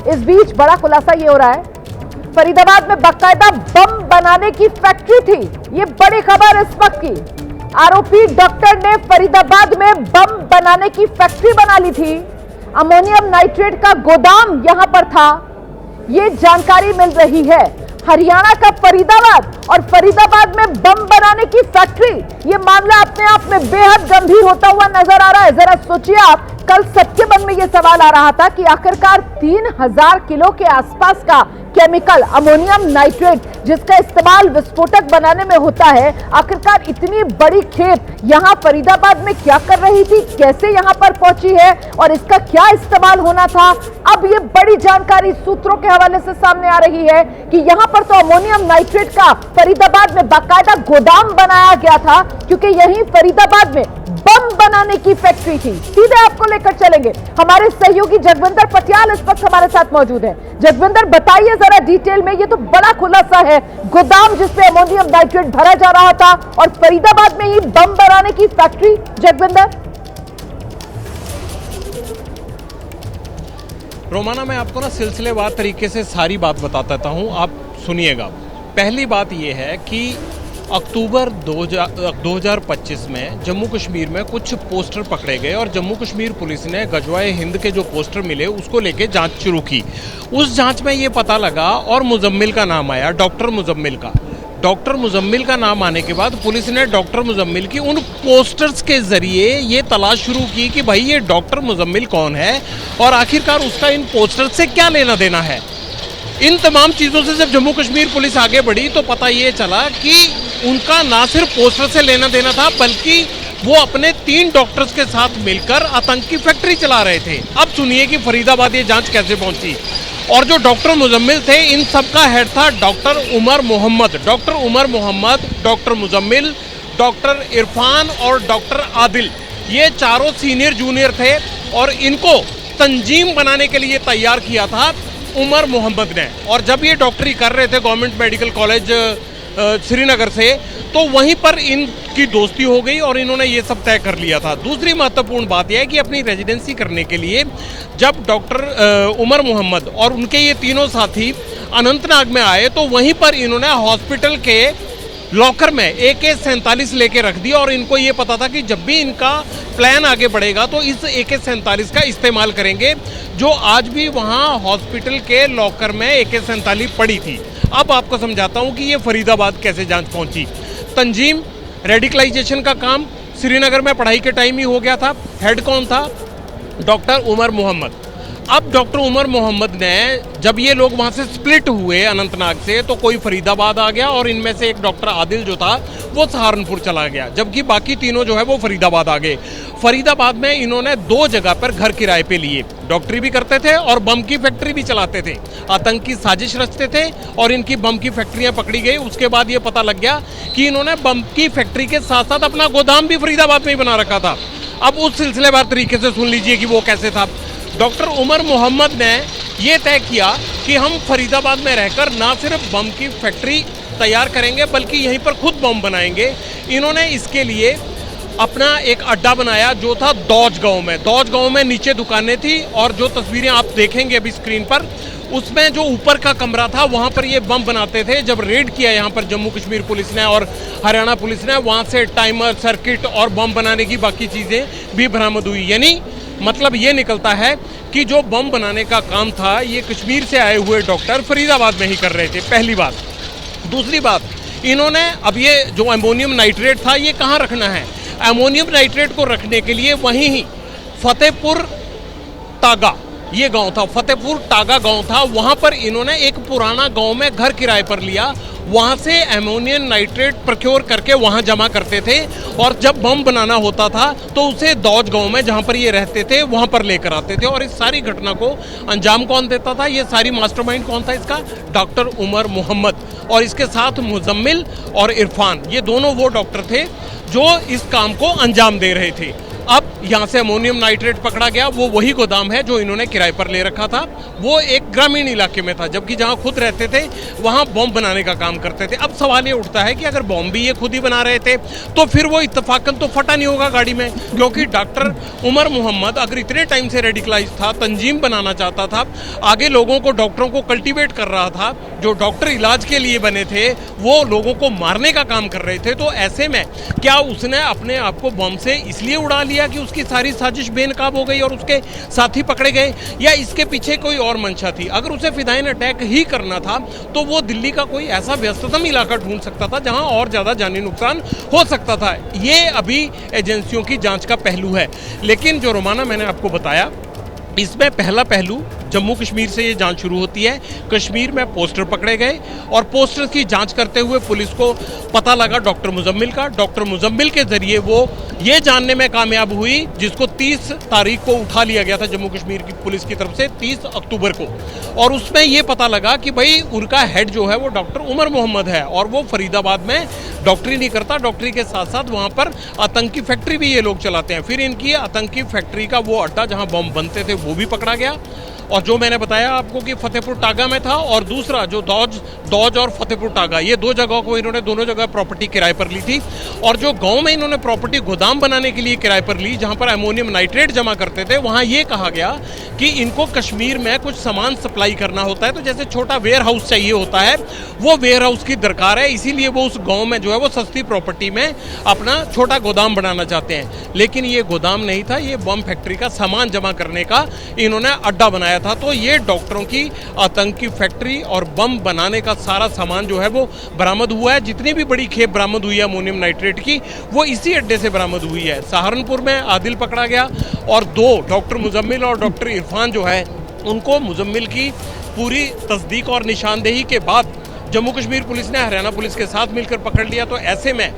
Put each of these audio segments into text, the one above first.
इस बीच बड़ा खुलासा ये हो रहा है, फरीदाबाद में बाकायदा बम बनाने की फैक्ट्री थी। ये बड़ी खबर इस वक्त की। आरोपी डॉक्टर ने फरीदाबाद में बम बनाने की फैक्ट्री बना ली थी। अमोनियम नाइट्रेट का गोदाम यहां पर था, ये जानकारी मिल रही है। हरियाणा का फरीदाबाद और फरीदाबाद में बम बनाने की फैक्ट्री, ये मामला अपने आप में बेहद गंभीर होता हुआ नजर आ रहा है। जरा सोचिए आप, कल सबके मन में यह सवाल आ रहा था कि आखिरकार 3000 किलो के आसपास का केमिकल अमोनियम नाइट्रेट जिसका इस्तेमाल विस्फोटक बनाने में होता है, आखिरकार इतनी बड़ी खेप यहां फरीदाबाद में क्या कर रही थी, कैसे यहां पर पहुंची है और इसका क्या इस्तेमाल होना था। अब ये बड़ी जानकारी सूत्रों के हवाले से सामने आ रही है कि यहां पर तो अमोनियम नाइट्रेट का फरीदाबाद में बाकायदा गोदाम बनाया गया था, क्योंकि यहीं फरीदाबाद में बम बनाने की फैक्ट्री थी। सीधे आपको लेकर चलेंगे, हमारे सहयोगी जगविंदर पटियाल इस वक्त हमारे साथ मौजूद है। जगविंदर, बताइए जरा डिटेल में, ये तो बड़ा खुलासा है, गोदाम जिसमें अमोनियम नाइट्रेट भरा जा रहा था और फरीदाबाद में ही बम बनाने की फैक्ट्री। जगविंदर। रोमाना, मैं आपको ना सिलसिलेवार तरीके से सारी बात बताता देता हूँ, आप सुनिएगा। पहली बात यह है कि अक्टूबर 2025 में जम्मू कश्मीर में कुछ पोस्टर पकड़े गए और जम्मू कश्मीर पुलिस ने गजवाए हिंद के जो पोस्टर मिले उसको लेके जांच शुरू की। उस जांच में ये पता लगा और मुजम्मिल का नाम आया, डॉक्टर मुजम्मिल का। डॉक्टर मुजम्मिल का नाम आने के बाद पुलिस ने डॉक्टर मुजम्मिल की उन पोस्टर्स के जरिए ये तलाश शुरू की कि भाई ये डॉक्टर मुजम्मिल कौन है और आखिरकार उसका इन पोस्टर्स से क्या लेना देना है। इन तमाम चीज़ों से जब जम्मू कश्मीर पुलिस आगे बढ़ी तो पता ये चला कि उनका ना सिर्फ पोस्टर से लेना देना था, बल्कि वो अपने 3 डॉक्टर्स के साथ मिलकर आतंकी फैक्ट्री चला रहे थे। अब सुनिए कि फरीदाबाद ये जांच कैसे पहुंची। और जो डॉक्टर मुजम्मिल थे, इन सब का हेड था doctor Umar Mohammad. Doctor Umar Mohammad, doctor Muzammil, doctor Irfan और डॉक्टर आदिल, ये चारों सीनियर जूनियर थे और इनको तंजीम बनाने के लिए तैयार किया था उमर मोहम्मद ने। और जब ये डॉक्टरी कर रहे थे गवर्नमेंट मेडिकल कॉलेज श्रीनगर से, तो वहीं पर इनकी दोस्ती हो गई और इन्होंने ये सब तय कर लिया था। दूसरी महत्वपूर्ण बात यह है कि अपनी रेजिडेंसी करने के लिए जब डॉक्टर उमर मोहम्मद और उनके ये तीनों साथी अनंतनाग में आए, तो वहीं पर इन्होंने हॉस्पिटल के लॉकर में AK-47 लेके रख दिया और इनको ये पता था कि जब भी इनका प्लान आगे बढ़ेगा तो इस AK-47 का इस्तेमाल करेंगे, जो आज भी वहाँ हॉस्पिटल के लॉकर में AK-47 पड़ी थी। अब आपको समझाता हूँ कि ये फरीदाबाद कैसे जांच पहुँची। तंजीम, रेडिकलाइजेशन का काम श्रीनगर में पढ़ाई के टाइम ही हो गया था। हेड कौन था? डॉक्टर उमर मोहम्मद। अब डॉक्टर उमर मोहम्मद ने, जब ये लोग वहाँ से स्प्लिट हुए अनंतनाग से, तो कोई फरीदाबाद आ गया और इनमें से एक डॉक्टर आदिल जो था वो सहारनपुर चला गया, जबकि बाकी तीनों जो है वो फरीदाबाद आ गए। फरीदाबाद में इन्होंने 2 जगह पर घर किराए पे लिए, डॉक्टरी भी करते थे और बम की फैक्ट्री भी चलाते थे। आतंकी साजिश रचते थे और इनकी बम की फैक्ट्रियाँ पकड़ी गई। उसके बाद ये पता लग गया कि इन्होंने बम की फैक्ट्री के साथ साथ अपना गोदाम भी फरीदाबाद में ही बना रखा था। अब उस सिलसिलेवार तरीके से सुन लीजिए कि वो कैसे था। डॉक्टर उमर मोहम्मद ने ये तय किया कि हम फरीदाबाद में रहकर ना सिर्फ बम की फैक्ट्री तैयार करेंगे बल्कि यहीं पर खुद बम बनाएंगे। इन्होंने इसके लिए अपना एक अड्डा बनाया जो था दौज गांव में। दौज गांव में नीचे दुकानें थी और जो तस्वीरें आप देखेंगे अभी स्क्रीन पर, उसमें जो ऊपर का कमरा था वहाँ पर ये बम बनाते थे। जब रेड किया यहाँ पर जम्मू कश्मीर पुलिस ने और हरियाणा पुलिस ने, वहाँ से टाइमर, सर्किट और बम बनाने की बाकी चीज़ें भी बरामद हुई। यानी मतलब ये निकलता है कि जो बम बनाने का काम था ये कश्मीर से आए हुए डॉक्टर फरीदाबाद में ही कर रहे थे, पहली बात। दूसरी बात, इन्होंने अब ये जो अमोनियम नाइट्रेट था ये कहाँ रखना है? अमोनियम नाइट्रेट को रखने के लिए वहीं ही फतेहपुर टागा ये गांव था, फतेहपुर टागा गांव था, वहां पर इन्होंने एक पुराना गांव में घर किराए पर लिया। वहां से अमोनियम नाइट्रेट प्रोक्योर करके वहां जमा करते थे और जब बम बनाना होता था तो उसे दौज गांव में जहां पर ये रहते थे वहां पर लेकर आते थे। और इस सारी घटना को अंजाम कौन देता था? ये सारी मास्टरमाइंड कौन था इसका? डॉक्टर उमर मोहम्मद और इसके साथ मुजम्मिल और इरफान, ये दोनों वो डॉक्टर थे जो इस काम को अंजाम दे रहे थे। अब यहाँ से अमोनियम नाइट्रेट पकड़ा गया, वो वही गोदाम है जो इन्होंने किराए पर ले रखा था। वो एक ग्रामीण इलाके में था, जबकि जहाँ खुद रहते थे वहाँ बॉम्ब बनाने का काम करते थे। अब सवाल ये उठता है कि अगर बॉम्ब भी ये खुद ही बना रहे थे तो फिर वो इत्तेफाकन तो फटा नहीं होगा गाड़ी में, क्योंकि डॉक्टर उमर मोहम्मद अगर इतने टाइम से रेडिकलाइज था, तंजीम बनाना चाहता था, आगे लोगों को, डॉक्टरों को कल्टीवेट कर रहा था, जो डॉक्टर इलाज के लिए बने थे वो लोगों को मारने का काम कर रहे थे, तो ऐसे में क्या उसने अपने आप को बम से इसलिए उड़ा लिया कि उसकी सारी साजिश बेनकाब हो गई और उसके साथी पकड़े गए, या इसके पीछे कोई और मंशा थी? अगर उसे फिदायीन अटैक ही करना था तो वो दिल्ली का कोई ऐसा व्यस्ततम इलाका ढूंढ सकता था जहां और ज्यादा जानी नुकसान हो सकता था। ये अभी एजेंसियों की जांच का पहलू है, लेकिन जो रोमाना मैंने आपको बताया, इसमें पहला पहलू जम्मू कश्मीर से ये जांच शुरू होती है। कश्मीर में पोस्टर पकड़े गए और पोस्टर की जांच करते हुए पुलिस को पता लगा डॉक्टर मुजम्मिल का। डॉक्टर मुजम्मिल के जरिए वो ये जानने में कामयाब हुई, जिसको 30 तारीख को उठा लिया गया था जम्मू कश्मीर की पुलिस की तरफ से, 30 अक्टूबर को, और उसमें ये पता लगा कि भाई उनका हेड जो है वो डॉक्टर उमर मोहम्मद है और वो फरीदाबाद में डॉक्टरी नहीं करता, डॉक्टरी के साथ साथ वहाँ पर आतंकी फैक्ट्री भी ये लोग चलाते हैं। फिर इनकी आतंकी फैक्ट्री का वो अड्डा जहाँ बम बनते थे वो भी पकड़ा गया, और जो मैंने बताया आपको कि फतेहपुर टागा में था, और दूसरा जो दौज और फतेहपुर टागा, ये दो जगहों को इन्होंने दोनों जगह प्रॉपर्टी किराए पर ली थी। और जो गांव में इन्होंने प्रॉपर्टी गोदाम बनाने के लिए किराए पर ली, जहां पर अमोनियम नाइट्रेट जमा करते थे, वहां ये कहा गया कि इनको कश्मीर में कुछ सामान सप्लाई करना होता है, तो जैसे छोटा वेयर हाउस चाहिए होता है, वो वेयर हाउस की दरकार है, इसीलिए वो उस गाँव में जो है वो सस्ती प्रॉपर्टी में अपना छोटा गोदाम बनाना चाहते हैं। लेकिन ये गोदाम नहीं था, ये बम फैक्ट्री का सामान जमा करने का इन्होंने अड्डा बनाया था। तो ये डॉक्टरों की आतंकी फैक्ट्री और बम बनाने का सारा सामान जो है वो बरामद हुआ है। जितनी भी बड़ी खेप बरामद हुई है अमोनियम नाइट्रेट की, वो इसी अड्डे से बरामद हुई है। सहारनपुर में आदिल पकड़ा गया, और दो डॉक्टर मुजम्मिल और डॉक्टर इरफान जो है, उनको मुजम्मिल की पूरी तस्दीक और निशानदेही के बाद जम्मू कश्मीर पुलिस ने हरियाणा पुलिस के साथ मिलकर पकड़ लिया। तो ऐसे में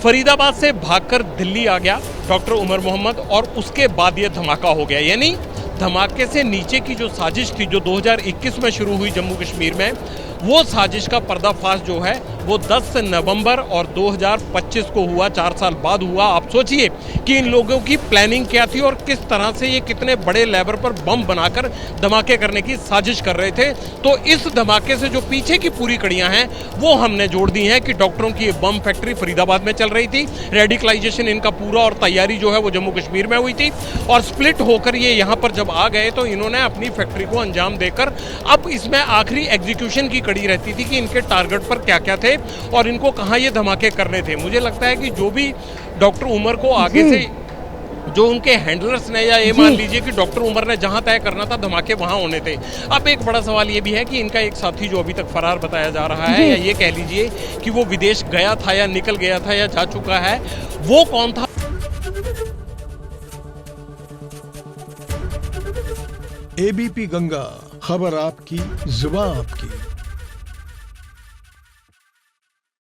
फरीदाबाद से भागकर दिल्ली आ गया डॉक्टर उमर मोहम्मद, और उसके बाद ये धमाका हो गया। यानी धमाके से नीचे की जो साजिश थी, जो 2021 में शुरू हुई जम्मू कश्मीर में, वो साजिश का पर्दाफाश जो है वो 10 नवंबर और 2025 को हुआ, 4 साल बाद हुआ। आप सोचिए कि इन लोगों की प्लानिंग क्या थी और किस तरह से ये कितने बड़े लेवल पर बम बनाकर धमाके करने की साजिश कर रहे थे। तो इस धमाके से जो पीछे की पूरी कड़ियां हैं वो हमने जोड़ दी हैं कि डॉक्टरों की ये बम फैक्ट्री फरीदाबाद में चल रही थी, रेडिकलाइजेशन इनका पूरा और तैयारी जो है वो जम्मू कश्मीर में हुई थी, और स्प्लिट होकर ये यहाँ पर जब आ गए तो इन्होंने अपनी फैक्ट्री को अंजाम देकर, अब इसमें आखिरी एग्जीक्यूशन की कड़ी रहती थी कि इनके टारगेट पर क्या क्या थे और इनको कहाँ ये धमाके करने थे। मुझे लगता है कि जो भी डॉक्टर उमर को आगे से जो उनके हैंडलर्स ने, या ये मान लीजिए कि डॉक्टर उमर ने जहां तय करना था धमाके वहां होने थे। अब एक बड़ा सवाल ये भी है कि इनका एक साथी जो अभी तक फरार बताया जा रहा है, या ये कह लीजिए कि वो विदेश गया था या निकल गया था या जा चुका है, वो कौन था? एबीपी गंगा, खबर आपकी, जुबान आपकी।